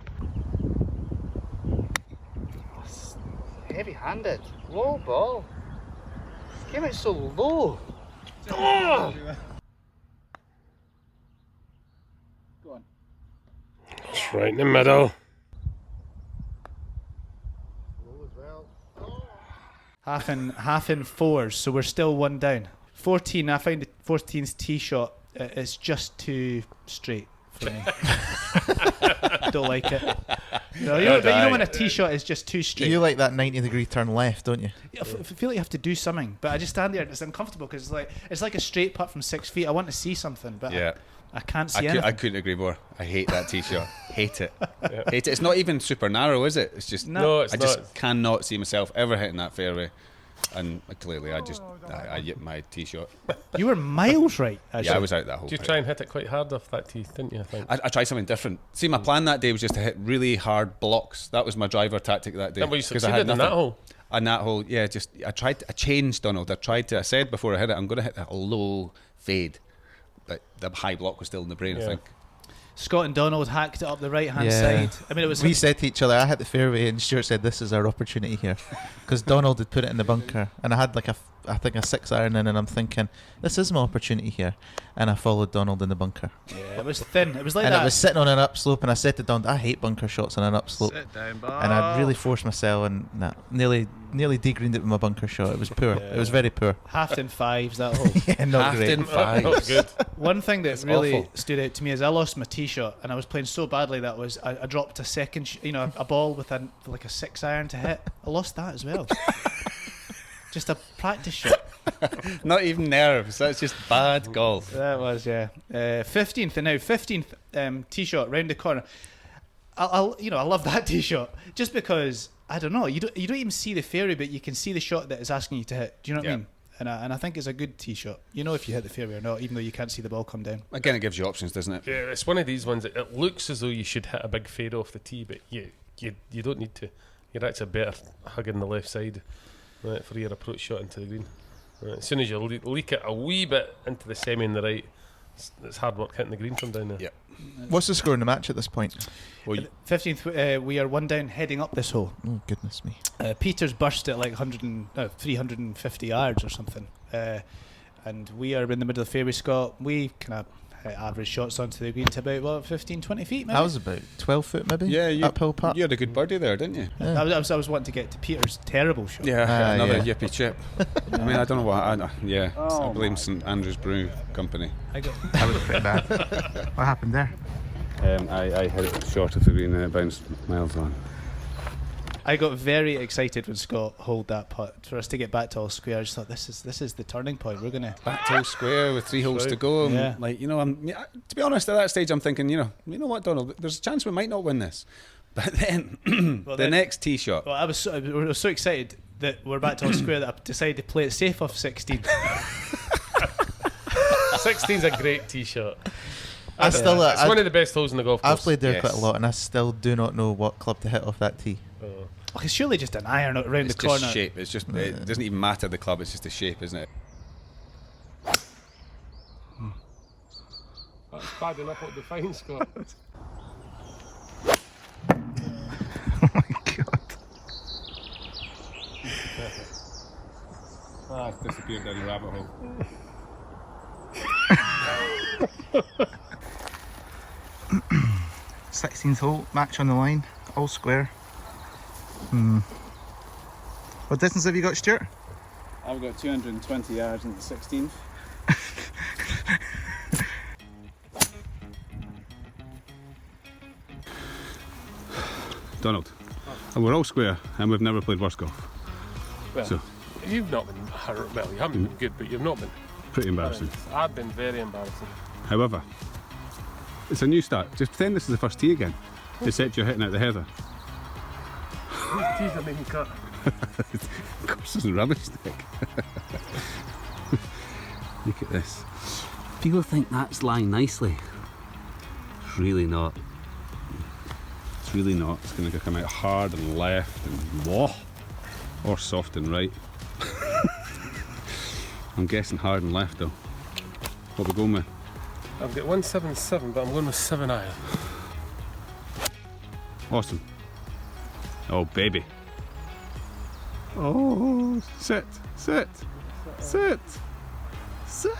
S2: Heavy-handed. Low ball. This came out so low. Oh! Go on.
S5: It's right in the middle.
S2: Half in 4s, so we're still 1 down. 14, I find the 14's tee shot is just too straight for me. Don't like it. No, you know when a tee shot is just too straight.
S3: You like that 90-degree turn left, don't you?
S2: I feel like you have to do something, but I just stand there and it's uncomfortable because it's like a straight putt from 6 feet. I want to see something, but
S4: Yeah.
S2: I can't see anything.
S4: I couldn't agree more. I hate that tee shot. Hate it. Hate it. It's not even super narrow, is it? It's just
S5: No, it's
S4: I
S5: not.
S4: just cannot see myself ever hitting that fairway. And clearly, I hit my tee shot.
S2: You were miles right. Actually.
S4: Yeah, I was out that whole.
S5: Did you
S4: time.
S5: try and hit it quite hard off that tee, didn't you? I think.
S4: I tried something different. See, my plan that day was just to hit really hard blocks. That was my driver tactic that day.
S5: And well, you
S4: 'Cause I had
S5: succeeded in that
S4: nothing.
S5: hole.
S4: And that hole, yeah, I changed, Donald. I said before I hit it, I'm going to hit a low fade. But the high block was still in the brain, I
S5: Yeah.
S4: think.
S2: Scott and Donald hacked it up the right hand
S3: Yeah.
S2: side. I mean, it was
S3: We said to each other, I hit the fairway, and Stuart said, "This is our opportunity here," because Donald had put it in the bunker, and I had like I think a 6-iron in, and I'm thinking, this is my opportunity here, and I followed Donald in the bunker,
S2: yeah, it was thin. It was like
S3: and
S2: that.
S3: it was sitting on an upslope, and I said to Donald, "I hate bunker shots on an upslope,"
S1: Sit down,
S3: and I really forced myself, and nearly degreened it with my bunker shot. It was poor. It was very poor.
S2: halved in fives that hole.
S3: Yeah, not great.
S4: Half-in
S5: That was
S4: fives.
S5: good.
S2: One thing that really
S4: awful.
S2: stood out to me is I lost my tee shot, and I was playing so badly that I dropped a second, a ball with like a 6-iron to hit. I lost that as well. Just a practice shot.
S4: Not even nerves. That's just bad golf.
S2: That was 15th, and now 15th tee shot round the corner. I love that tee shot just because I don't know. You don't even see the fairway, but you can see the shot that it's asking you to hit. Do you know what I
S4: Yeah.
S2: mean? And I think it's a good tee shot. You know if you hit the fairway or not, even though you can't see the ball come down.
S4: Again, it gives you options, doesn't it?
S5: Yeah, it's one of these ones that it looks as though you should hit a big fade off the tee, but you don't need to. You're actually better hugging the left side, right, for your approach shot into the green. Right, as soon as you leak it a wee bit into the semi on the right, it's hard work hitting the green from down there.
S4: Yeah.
S3: What's the score in the match at this point?
S4: Well,
S2: 15th, we are one down heading up this hole.
S3: Oh goodness me!
S2: Peter's burst at like 350 yards or something. And we are in the middle of the fairway, Scott. We kind of hit average shots onto the green to about 15, 20 feet maybe.
S3: That was about 12 foot maybe.
S4: yeah,
S3: uphill putt.
S4: you had a good birdie there, didn't you?
S3: Yeah.
S2: I was wanting to get to Peter's terrible shot.
S4: Yeah, another
S3: yeah.
S4: yippee chip. I mean, I don't know what. I blame St Andrews Brew Company.
S2: I got
S3: That was pretty bad. What happened there?
S1: I hit it short of the green and it bounced miles on.
S2: I got very excited when Scott holed that putt for us to get back to all square. I just thought this is the turning point. We're gonna.
S4: Back to square with 3 holes to go. And
S2: Yeah.
S4: To be honest, at that stage, I'm thinking, you know what, Donald, there's a chance we might not win this. But then
S2: Well,
S4: the
S2: then-
S4: next tee shot.
S2: Well, I was so excited that we're back to all square that I decided to play it safe off 16.
S5: 16's a great tee shot.
S3: It's
S5: It's one of the best holes in the golf course.
S3: I've played there
S4: Yes.
S3: quite a lot, and I still do not know what club to hit off that tee.
S5: Oh.
S2: Oh, it's surely just an iron around
S4: It's
S2: the corner.
S4: just shape. It's just it doesn't even matter the club. It's just the shape, isn't it?
S5: That's bad enough what defines Scott.
S3: Oh my god!
S4: It's disappeared down the rabbit hole.
S3: 16th hole, match on the line, all square. What distance have you got, Stuart?
S2: I've got 220 yards in the 16th.
S1: Donald, and we're all square and we've never played worse golf.
S5: Well,
S1: So
S5: you've not been well. You haven't been good, but you've not been.
S1: pretty embarrassing.
S5: I've been very embarrassing.
S1: However, it's a new start. Just pretend this is the first tee again. Except you're hitting out the heather.
S5: Tees are being cut.
S1: Of course, it's a rubbish stick. Look at this. People think that's lying nicely. It's really not. It's really not. It's going to come out hard and left and wah, or soft and right. I'm guessing hard and left though. What we going with?
S5: I've got 177, but I'm going with 7 iron.
S1: Awesome. Oh baby. Oh, sit, sit, sit, sit.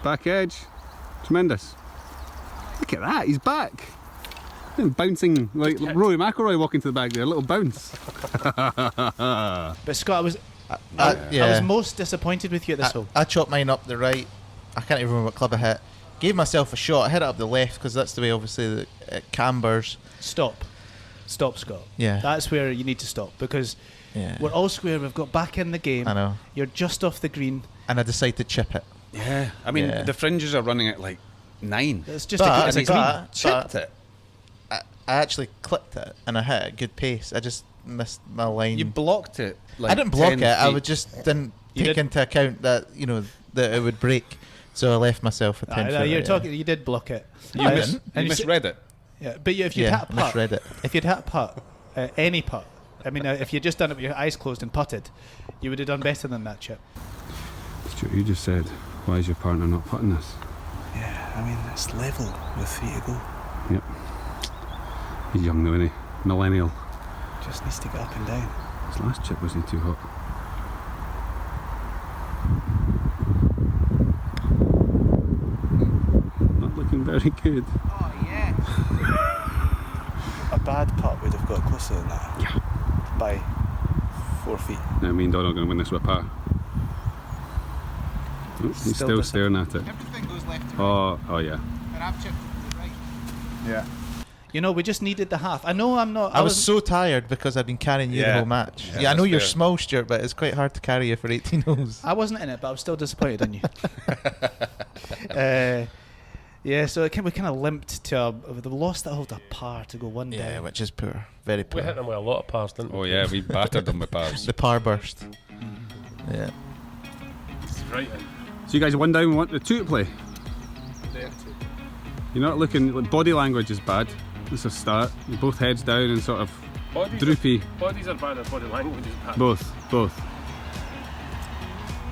S1: Back edge. Tremendous. Look at that, he's back. And bouncing like Rory McIlroy walking to the bag there, a little bounce.
S2: But Scott, I was
S3: Yeah.
S2: most disappointed with you at this hole.
S3: I chopped mine up the right. I can't even remember what club I hit. Gave myself a shot. I hit it up the left because that's the way, obviously, it cambers.
S2: Stop, Scott.
S3: Yeah.
S2: That's where you need to stop because
S3: Yeah.
S2: we're all square. We've got back in the game.
S3: I know.
S2: You're just off the green.
S3: And I decided to chip it.
S4: Yeah, I mean
S3: Yeah.
S4: the fringes are running at like 9.
S2: It's just it's a green.
S4: Chipped it.
S3: I actually clipped it and I hit a good pace. I just missed my line.
S4: You blocked it. Like
S3: I didn't block
S4: 10
S3: it. I
S4: feet.
S3: would just didn't
S2: You
S3: take
S2: did-
S3: into account that that it would break. So I left myself a 10 foot.
S2: You're talking. You did block it.
S4: You,
S3: I
S4: mis-
S3: didn't.
S4: you
S2: And you
S4: misread it.
S2: Yeah, but if you'd
S3: Yeah,
S2: hit a putt,
S3: misread it.
S2: if you'd hit a putt, any putt, I mean, if you'd just done it with your eyes closed and putted, you would have done better than that chip.
S1: Stuart, you just said, why is your partner not putting this?
S2: Yeah, I mean, it's level with 3 to go.
S1: Yep. He's young though, isn't he? Millennial.
S2: Just needs to get up and down.
S1: His last chip wasn't too hot. Not looking very good.
S2: Oh, yeah. A bad putt would have got closer than that.
S1: Yeah.
S2: By 4 feet.
S1: Now me and Donald are going to win this with a par. Oh, he's
S2: Still
S1: still
S2: doesn't-
S1: staring at it.
S3: Everything goes left to
S1: Oh yeah.
S3: and I've chipped it to the right.
S2: Yeah. You know, we just needed the half. I know I'm not.
S3: I was
S2: wasn't-
S3: so tired because I've been carrying you the
S4: Yeah.
S3: whole match.
S4: Yeah,
S3: Yeah, I know
S4: that's
S3: you're
S4: fair.
S3: small, Stuart, but it's quite hard to carry you for 18 holes.
S2: I wasn't in it, but I was still disappointed in you. Yeah, so we kind of limped to we lost that hole to a par to go one
S3: Yeah,
S2: down.
S3: which is poor. Very
S5: We
S3: poor.
S5: hit them with a lot of pars, didn't we?
S4: Oh yeah, we battered them with pars.
S3: The par burst. Yeah.
S5: It's right in.
S1: So you guys are 1 down, want the 2 to play? You're not looking. Like, body language is bad. That's a start. You're both heads down and sort of
S5: Bodies
S1: droopy.
S5: Bodies are bad and body language is bad.
S1: Both.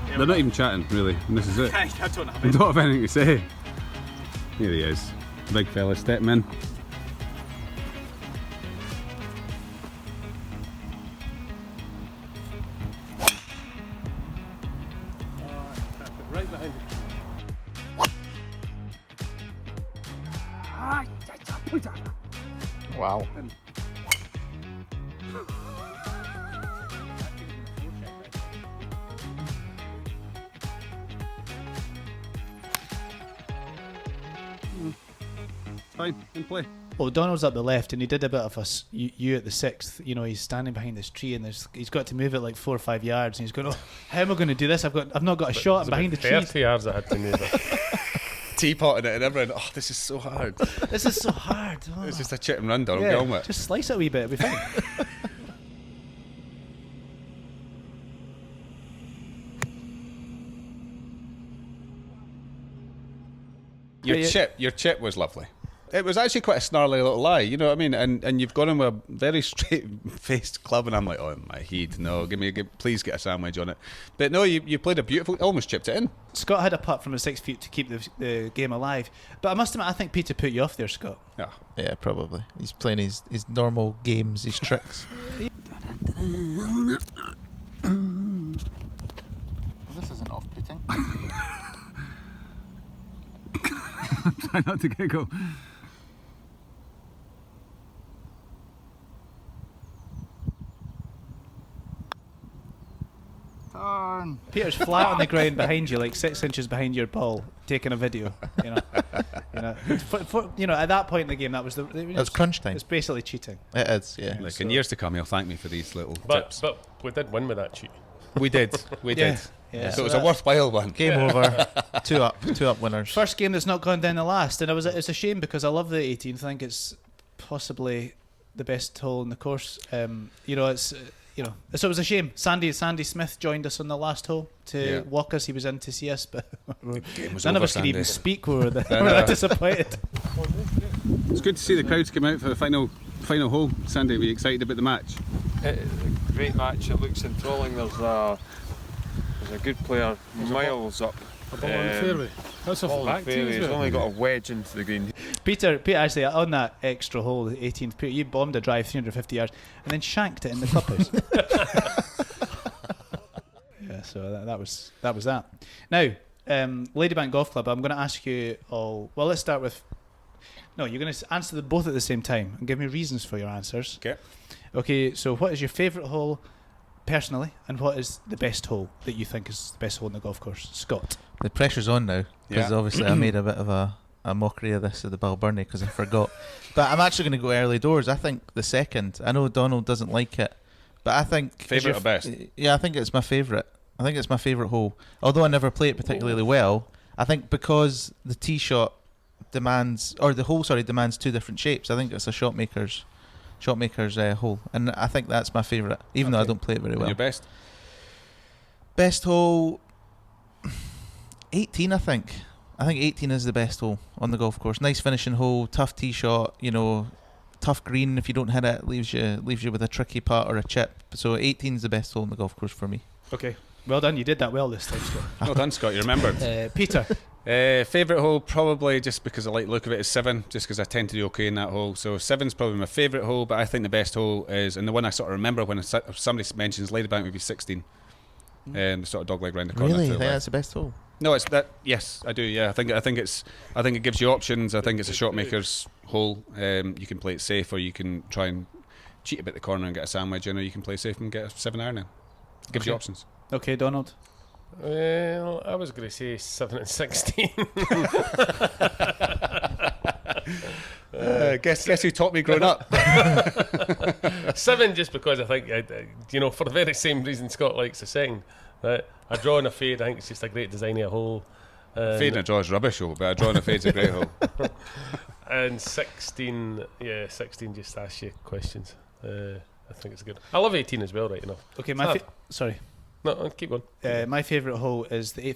S1: They're not even chatting really, and this is it.
S2: I don't have
S1: They don't have anything to say. Here he is, big fella stepping in.
S5: Right behind you.
S3: Wow.
S1: Fine, in play.
S2: Well, Donald's up the left, and he did a bit of a you at the 6th. You know, he's standing behind this tree, and he's got to move it like 4 or 5 yards, and he's going, "Oh, how am I going to do this? I've not got a shot. I'm behind the
S5: It's
S2: trees.
S5: about 30 yards I had to move it.
S4: Teapotting it and everyone. Oh, this is so hard.
S2: This is so hard. Oh.
S4: It's just a chip and run, Donald.
S2: Yeah,
S4: Get on with it.
S2: just slice it a wee bit. It'll be fine."
S4: Your chip was lovely. It was actually quite a snarly little lie, you know what I mean? And you've gone in with a very straight-faced club, and I'm like, oh my heat, no, please get a sandwich on it. But no, you played a beautiful, almost chipped it in.
S2: Scott had a putt from 6 feet to keep the game alive, but I must admit, I think Peter put you off there, Scott.
S4: Yeah.
S3: Yeah, probably. He's playing his normal games, his tricks. This isn't off-putting.
S1: Try not to giggle.
S3: Turn.
S2: Peter's flat on the ground behind you, like 6 inches behind your ball, taking a video. At that point in the game, that was
S3: It's crunch time.
S2: It's basically cheating.
S3: It is, yeah.
S4: Like in years to come, he'll thank me for these little
S5: But
S4: tips.
S5: we did win with that cheat.
S4: We did.
S2: Yeah. Yeah,
S4: So
S2: so
S4: it was a
S2: that-
S4: worthwhile one.
S3: Game over. Two up winners.
S2: First game that's not gone down the last, and it's a shame because I love the 18th. I think it's possibly the best hole in the course. So it was a shame. Sandy Smith joined us on the last hole to walk us. He was in to see us, but
S4: Game was
S2: none of
S4: over,
S2: us could even
S4: Sandy.
S2: speak. We were that disappointed.
S1: It's good to see the crowds come out for the final hole. Sandy, were you excited about the match?
S7: Great match. It looks enthralling. There's a good player miles up.
S5: A ball on the fairway. That's off
S7: Ball
S5: the
S7: on
S5: back
S7: the
S5: tee
S7: fairway.
S5: as
S7: He's
S5: well.
S7: only got a wedge into the green.
S2: Peter actually on that extra hole, the 18th. Peter, you bombed a drive 350 yards and then shanked it in the clubhouse. Yeah, so that was that. Now, Ladybank Golf Club. I'm going to ask you all. Well, let's start with. No, you're going to answer them both at the same time and give me reasons for your answers.
S4: Okay.
S2: Okay. So, what is your favourite hole, personally, and what is the best hole that you think is the best hole in the golf course, Scott?
S3: The pressure's on now because
S4: Yeah.
S3: obviously I made a bit of a mockery of this at the Balbirnie because I forgot. But I'm actually going to go early doors. I think the second. I know Donald doesn't like it, but I think
S4: Favourite or best?
S3: Yeah, I think it's my favourite. I think it's my favourite hole. Although I never play it particularly well, I think because the tee shot demands, or the hole, sorry, demands two different shapes. I think it's a shot maker's hole, and I think that's my favourite, even though I don't play it very well.
S4: Your
S3: Best hole, 18, I think. I think 18 is the best hole on the golf course. Nice finishing hole, tough tee shot, tough green. If you don't hit it, leaves you with a tricky putt or a chip. So 18 is the best hole on the golf course for me.
S2: Okay, well done. You did that well this time, Scott.
S4: Well done, Scott. You remembered.
S2: Peter.
S4: Favourite hole, probably just because I like the look of it, is 7, just because I tend to do okay in that hole. So 7's probably my favourite hole, but I think the best hole is, and the one I sort of remember when somebody mentions Ladybank, would be 16. And sort of dogleg round the corner.
S3: Really?
S4: To
S3: I
S4: the
S3: think
S4: left.
S3: that's the best hole.
S4: No, it's that. Yes, I do. Yeah, I think it gives you options. I think it's a shot maker's hole. You can play it safe, or you can try and cheat a bit the corner and get a sandwich, and or you can play safe and get a 7 iron in. It gives you options.
S2: Okay, Donald.
S5: Well, I was going to say 7 and 16.
S4: Guess who taught me growing up?
S5: 7 just because I think, for the very same reason Scott likes the second. Right? A draw and a fade, I think it's just a great design of a hole.
S4: Fade and a draw is rubbish, but a draw and a fade's a great hole.
S5: And 16 just asks you questions. I think it's good. I love 18 as well, right enough.
S2: Okay, sorry.
S5: No, keep going.
S2: My favourite hole is the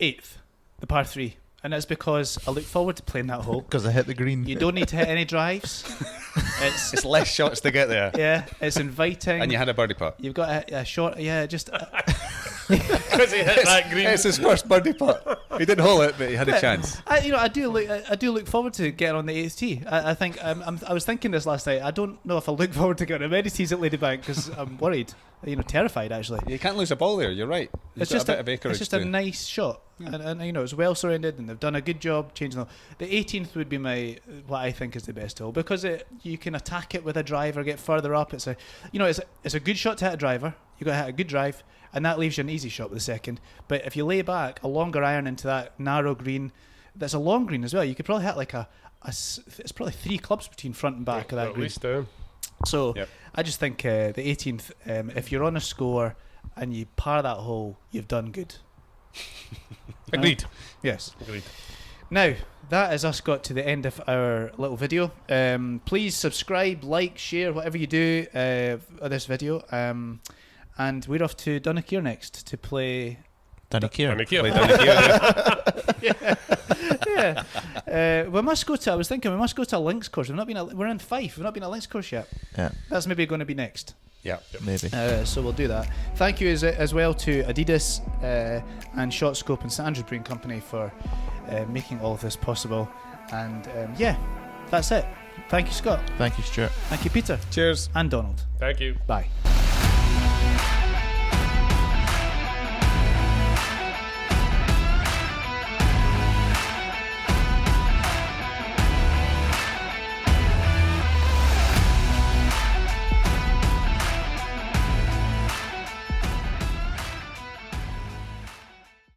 S2: 8th, the par 3. And that's because I look forward to playing that hole.
S3: Because I hit the green.
S2: You don't need to hit any drives.
S4: It's less shots to get there.
S2: Yeah, it's inviting.
S4: And you had a birdie putt.
S2: You've got a short, just...
S5: Because he hit that green.
S4: It's his first birdie putt. He didn't hole it, but he had a chance.
S2: I do look forward to getting on the 8th tee. I think I was thinking this last night. I don't know if I look forward to getting on many tees at Ladybank because I'm worried, terrified actually.
S4: You can't lose a ball there. You're right.
S2: It's just a nice shot, and it's well surrounded, and they've done a good job changing the 18th would be what I think is the best hole because you can attack it with a driver, get further up. It's a good shot to hit a driver. You got to hit a good drive. And that leaves you an easy shot with the second. But if you lay back a longer iron into that narrow green, that's a long green as well. You could probably hit it's probably 3 clubs between front and back of that
S5: at
S2: green.
S5: Least down.
S2: So I just think the 18th, if you're on a score and you par that hole, you've done good.
S5: Agreed.
S2: Yes.
S5: Agreed.
S2: Now, that has us got to the end of our little video. Please subscribe, like, share, whatever you do of this video. And we're off to Dunakeer next to play...
S3: Dunakeer.
S2: Yeah. We must go to... I was thinking we must go to a links course. We're in Fife. We've not been a links course yet.
S3: Yeah.
S2: That's maybe going to be next.
S4: Yeah.
S3: Maybe.
S2: So we'll do that. Thank you as well to Adidas and ShotScope and St Andrews Brewing Company for making all of this possible. And that's it. Thank you, Scott.
S3: Thank you, Stuart.
S2: Thank you, Peter.
S4: Cheers.
S2: And Donald.
S5: Thank you.
S2: Bye.